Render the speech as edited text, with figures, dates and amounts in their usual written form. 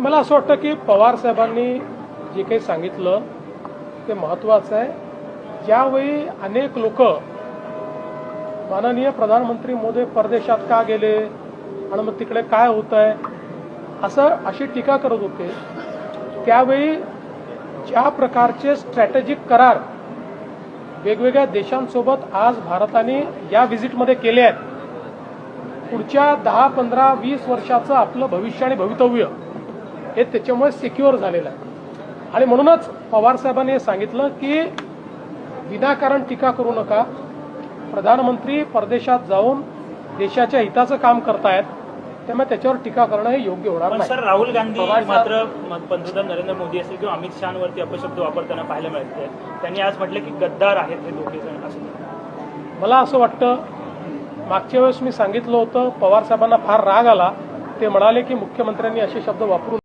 मला असं वाटतं की पवार साहेबांनी जे काही सांगितलं ते महत्त्वाचं आहे। ज्यावेळी अनेक लोक माननीय प्रधानमंत्री मोदी परदेशात का गेले आणि मग तिकडे काय होत आहे अशी टीका करत होते, त्यावेळी ज्या प्रकारचे स्ट्रॅटेजिक करार वेगवेगळ्या देशांसोबत आज भारताने या व्हिजिटमध्ये केले आहेत, पुढच्या 10, 15, 20 वर्षाचं आपलं भविष्य आणि भवितव्य हे त्याच्यामुळे सिक्युअर झालेलं आहे। आणि म्हणूनच पवार साहेबांनी हे सांगितलं की विनाकारण टीका करू नका, प्रधानमंत्री परदेशात जाऊन देशाच्या हिताचं काम करतायत, त्यामुळे त्याच्यावर टीका करणं हे योग्य होणार नाही। सर, राहुल गांधी मात्र पंतप्रधान नरेंद्र मोदी असेल किंवा अमित शहावरती अपशब्द वापरताना पाहायला मिळते। त्यांनी आज म्हटलं की गद्दार आहेत हे दोघे जण असं। मला असं वाटतं, मागच्या वेळेस मी सांगितलं होतं पवार साहेबांना फार राग आला, ते म्हणाले की मुख्यमंत्र्यांनी असे शब्द वापरून